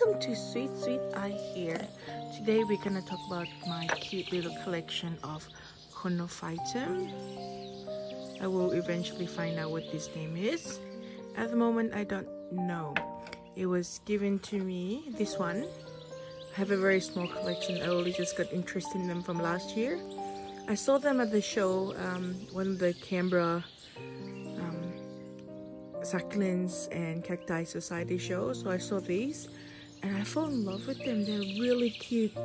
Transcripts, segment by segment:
Welcome to Sweet Eye here. Today we're gonna talk about my cute little collection of Conophytum. I will eventually find out what this name is. At the moment I don't know. It was given to me, this one. I have a very small collection. I only just got interested in them from last year. I saw them at the show, one of the Canberra Succulents and Cacti Society shows. So I saw these and I fell in love with them. They're really cute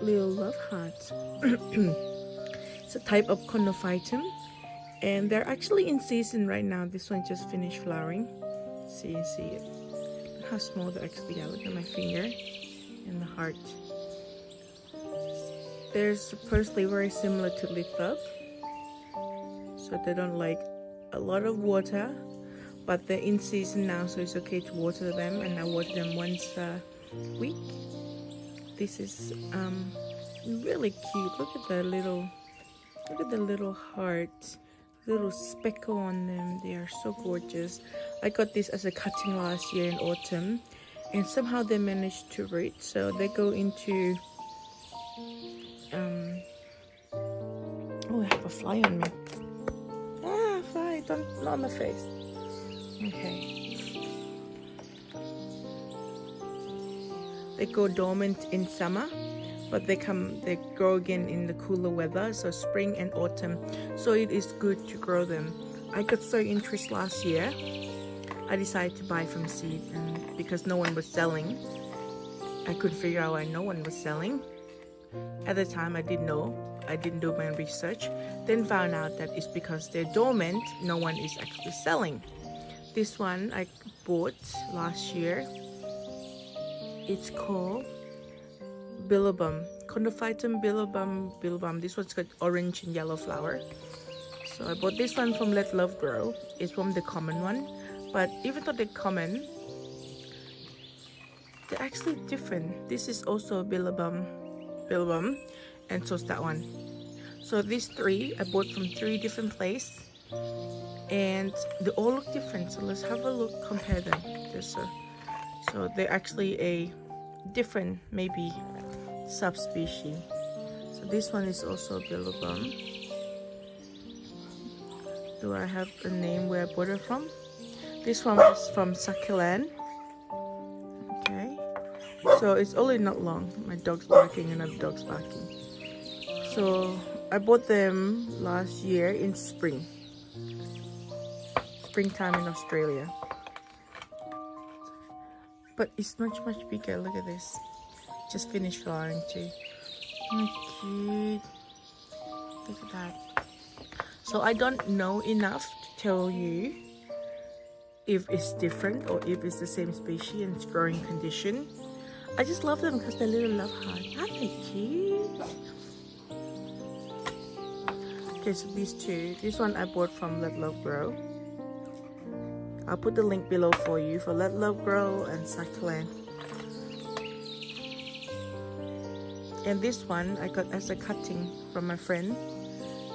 little love hearts. It's a type of Conophytum and they're actually in season right now. This one just finished flowering. So you see it. Look how small they actually are. Look at my finger and the heart. They're supposedly very similar to LLGSC, so they don't like a lot of water, but they're in season now, so it's okay to water them, and I water them once a week. This is really cute. Look at the little heart, little speckle on them. They are so gorgeous. I got this as a cutting last year in autumn, and somehow they managed to root, so they go into oh, I have a fly on me. Ah, fly, not on my face. Okay. They go dormant in summer, but they grow again in the cooler weather, so spring and autumn. So it is good to grow them. I got so interested last year. I decided to buy from seed, and because no one was selling, I couldn't figure out why no one was selling. At the time I didn't know. I didn't do my research. Then found out that it's because they're dormant, no one is actually selling. This one I bought last year. It's called Billabong. Conophytum Billabong. This one's got orange and yellow flower. So I bought this one from Let Love Grow. It's from the common one. But even though they're common, they're actually different. This is also a Billabong, and so is that one. So these three I bought from 3 different places, and they all look different. So let's have a look, compare them. So they're actually a different, maybe subspecies. So this one is also Billabong. Do I have a name where I bought it from? This one is from Succerland. Okay. So it's only not long. My dog's barking, another dog's barking. So I bought them last year in springtime in Australia. But it's much bigger. Look at this. Just finished flowering too. Oh, cute. Look at that. So I don't know enough to tell you if it's different or if it's the same species and it's growing condition. I just love them because they're little love hearts. Aren't they cute? Okay, so these two. This one I bought from Let Love Grow. I'll put the link below for you for Let Love Grow and Succerland. And this one I got as a cutting from my friend.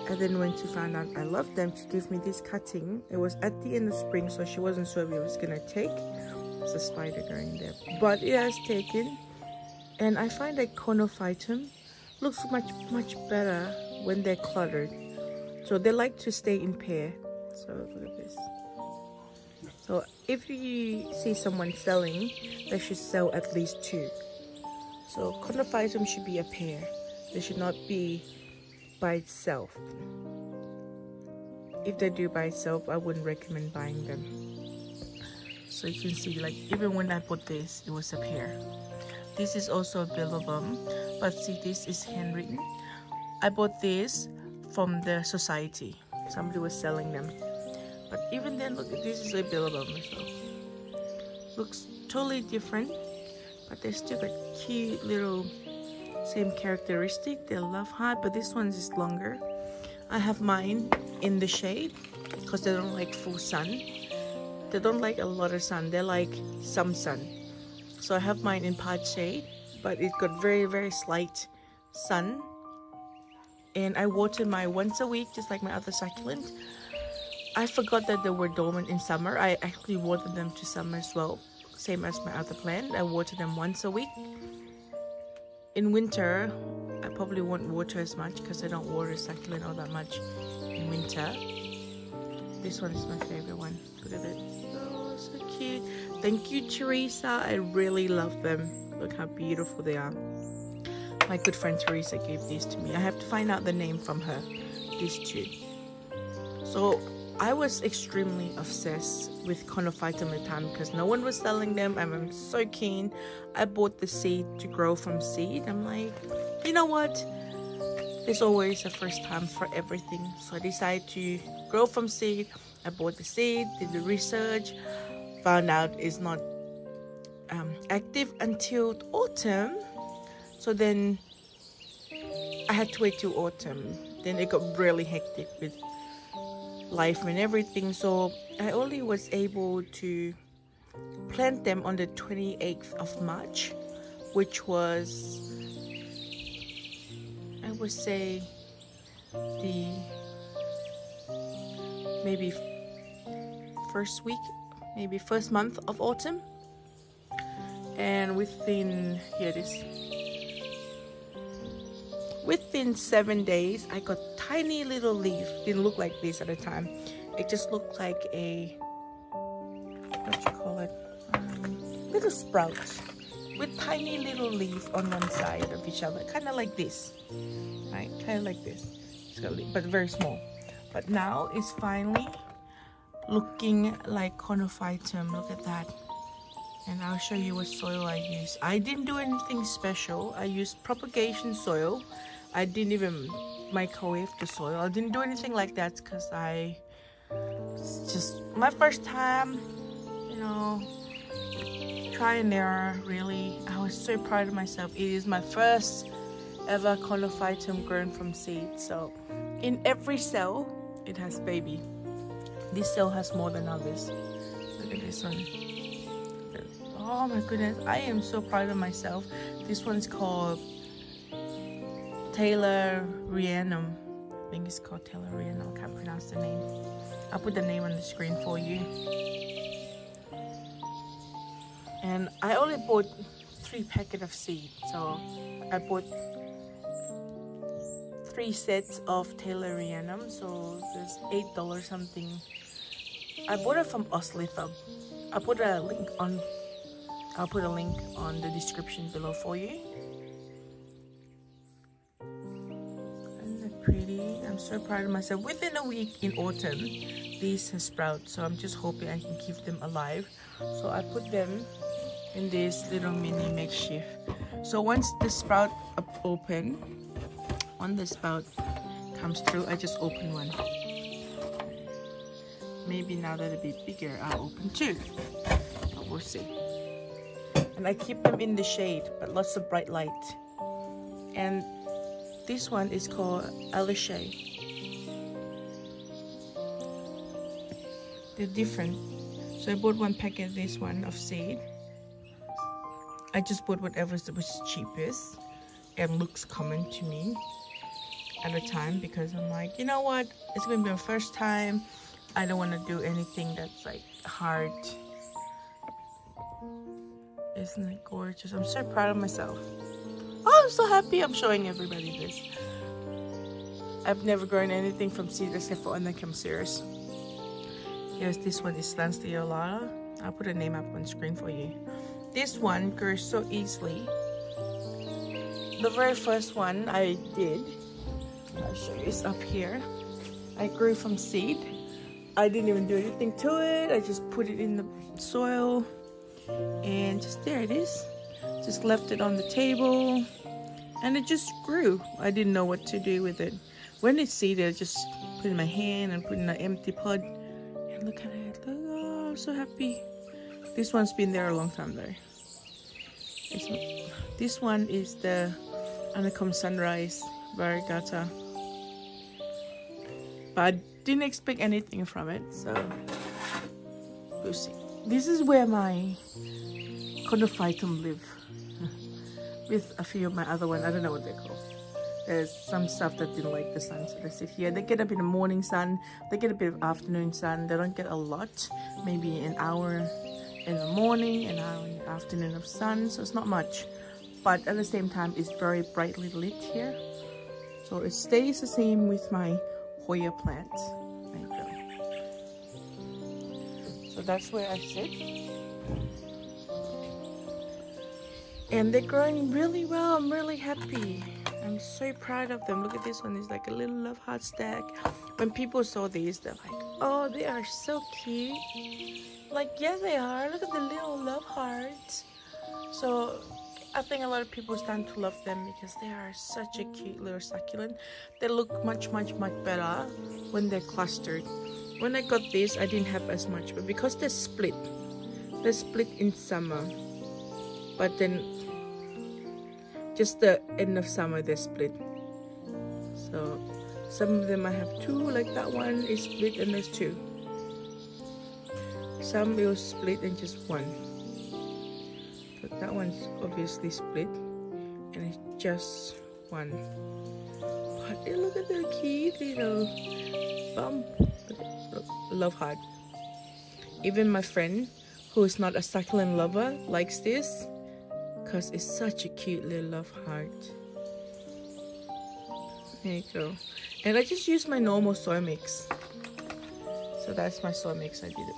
And then when she found out I loved them, she gave me this cutting. It was at the end of spring, so she wasn't sure if it was gonna take. There's a spider going there, but it has taken. And I find that Conophytum looks much better when they're cluttered. So they like to stay in pair. So look at this. So if you see someone selling, they should sell at least 2. So Conophytum should be a pair. They should not be by itself. If they do by itself, I wouldn't recommend buying them. So you can see, like, even when I bought this, it was a pair. This is also a Billabong, but see, this is handwritten. I bought this from the society. Somebody was selling them. But even then, look, this is a Billabong as well. Looks totally different, but they still got cute little same characteristic. They love heart, but this one is longer. I have mine in the shade because they don't like full sun. They don't like a lot of sun. They like some sun. So I have mine in part shade, but it got very slight sun. And I water mine once a week, just like my other succulent. I forgot that they were dormant in summer. I actually watered them to summer as well. same as my other plant. I water them once a week. In winter, I probably won't water as much because I don't water succulent all that much in winter. This one is my favorite one. Look at it. Oh, so cute. Thank you, Teresa. I really love them. Look how beautiful they are. My good friend Teresa gave these to me. I have to find out the name from her. These two. So I was extremely obsessed with Conophytum at the time because no one was selling them, and I'm so keen. I bought the seed to grow from seed. I'm like, you know what? There's always a first time for everything. So I decided to grow from seed. I bought the seed, did the research, found out it's not active until autumn. So then I had to wait till autumn. Then it got really hectic with life and everything. So I only was able to plant them on the 28th of March, which was, I would say, the maybe first week, maybe first month of autumn. And within, here it is, within 7 days I got tiny little leaf. Didn't look like this at the time. It just looked like a, what you call it, little sprout with tiny little leaf on one side of each other, kind of like this, right? Kind of like this. It's got a leaf, but very small. But now it's finally looking like Conophytum. Look at that. And I'll show you what soil I use. I didn't do anything special. I used propagation soil. I didn't even microwave the soil. I didn't do anything like that because it's just my first time, you know, try and error. Really, I was so proud of myself. It is my first ever Conophytum grown from seed. So in every cell it has baby. This cell has more than others. Look at this one. Oh my goodness, I am so proud of myself. This one's called Taylorianum. I think it's called Taylorianum. I can't pronounce the name. I'll put the name on the screen for you. And I only bought 3 packets of seed. So I bought 3 sets of Taylorianum. So there's $8 something. I bought it from OzLithop. I'll put a link on the description below for you. Isn't that pretty? I'm so proud of myself. Within a week in autumn, these have sprouted. So I'm just hoping I can keep them alive. So I put them in this little mini makeshift. So once the sprout open, when the sprout comes through, I just open one. Maybe now that it'll be bigger, I'll open 2. But we'll see. And I keep them in the shade, but lots of bright light. And this one is called LLGSC. They're different. So I bought 1 packet of this one of seed. I just bought whatever was cheapest and looks common to me at the time, because I'm like, you know what? It's gonna be my first time. I don't want to do anything that's like hard. Isn't it gorgeous? I'm so proud of myself. Oh, I'm so happy I'm showing everybody this. I've never grown anything from seed except for Anakamceres. Yes, this one is Lanceolata. I'll put a name up on screen for you. This one grows so easily. The very first one I did, I'll show you, is up here. I grew from seed. I didn't even do anything to it. I just put it in the soil. And just there it is. Just left it on the table and it just grew. I didn't know what to do with it. When it's seeded, I just put it in my hand and put it in an empty pod. And look at it. Look, oh, I'm so happy. This one's been there a long time though. This one is the Anacom Sunrise Variegata. But I didn't expect anything from it, so we'll see. This is where my Conophytum live with a few of my other ones. I don't know what they're called. There's some stuff that didn't like the sun, so they sit here. They get a bit of morning sun, they get a bit of afternoon sun. They don't get a lot, maybe an hour in the morning, an hour in the afternoon of sun, so it's not much. But at the same time, it's very brightly lit here. So it stays the same with my Hoya plants. There you go. So that's where I sit. And they're growing really well. I'm really happy. I'm so proud of them. Look at this one. It's like a little love heart stack. When people saw these, they're like, oh, they are so cute. Like, yeah, they are. Look at the little love hearts. So I think a lot of people stand to love them because they are such a cute little succulent. They look much better when they're clustered. When I got this, I didn't have as much, but because they're split in summer. But then just the end of summer they're split. So some of them I have two, like that one is split and there's two. Some will split and just one. But that one's obviously split and it's just one. But look at the cute little bump. Look, love heart. Even my friend who is not a succulent lover likes this because it's such a cute little love heart. There you go. And I just use my normal soil mix. So that's my soil mix. I did it.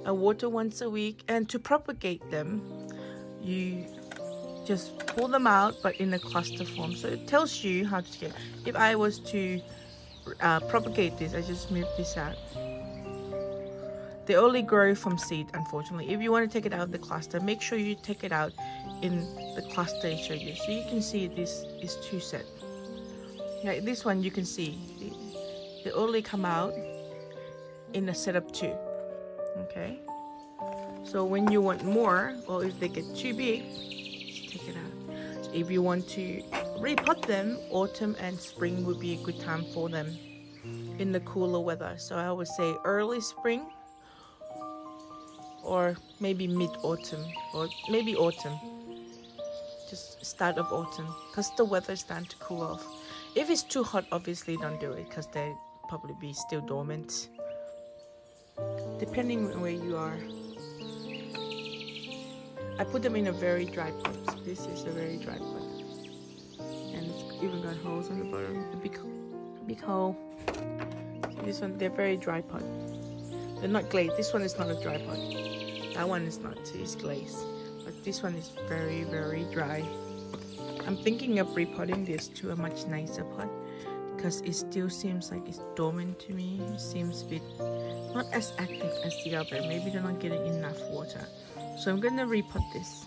I water once a week, and to propagate them, you just pull them out, but in a cluster form. So it tells you how to get. If I was to propagate this, I just move this out. They only grow from seed, unfortunately. If you want to take it out of the cluster, make sure you take it out in the cluster I showed you. So you can see this is two set. Like this one, you can see they only come out in a set of two. Okay, so when you want more, or if they get too big, just take it out. So if you want to repot them, autumn and spring would be a good time for them in the cooler weather. So I would say early spring or maybe mid-autumn, or maybe autumn, just start of autumn, because the weather is starting to cool off. If it's too hot, obviously don't do it, because they'll probably be still dormant. Depending on where you are. I put them in a very dry pot. This is a very dry pot. And it's even got holes on the bottom. A big hole. This one, they're very dry pot. They're not glazed. This one is not a dry pot. That one is not. It's glazed. But this one is very dry. I'm thinking of repotting this to a much nicer pot, because it still seems like it's dormant to me. It seems a bit not as active as the other. Maybe they're not getting enough water. So I'm gonna repot this.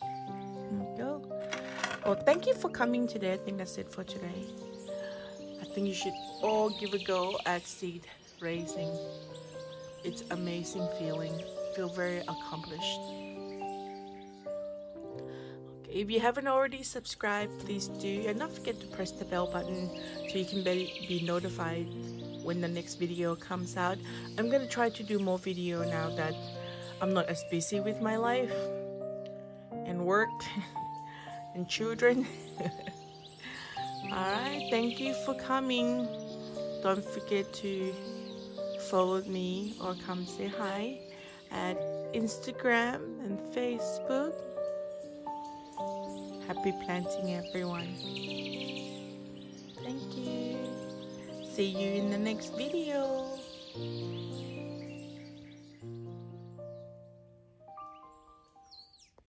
There we go. Well, thank you for coming today. I think that's it for today. I think you should all give a go at seed raising. It's amazing feeling. Feel very accomplished. If you haven't already subscribed, please do, and don't forget to press the bell button so you can be notified when the next video comes out. I'm going to try to do more video now that I'm not as busy with my life and work and children. Alright, thank you for coming. Don't forget to follow me or come say hi at Instagram and Facebook. Happy planting, everyone. Thank you. See you in the next video.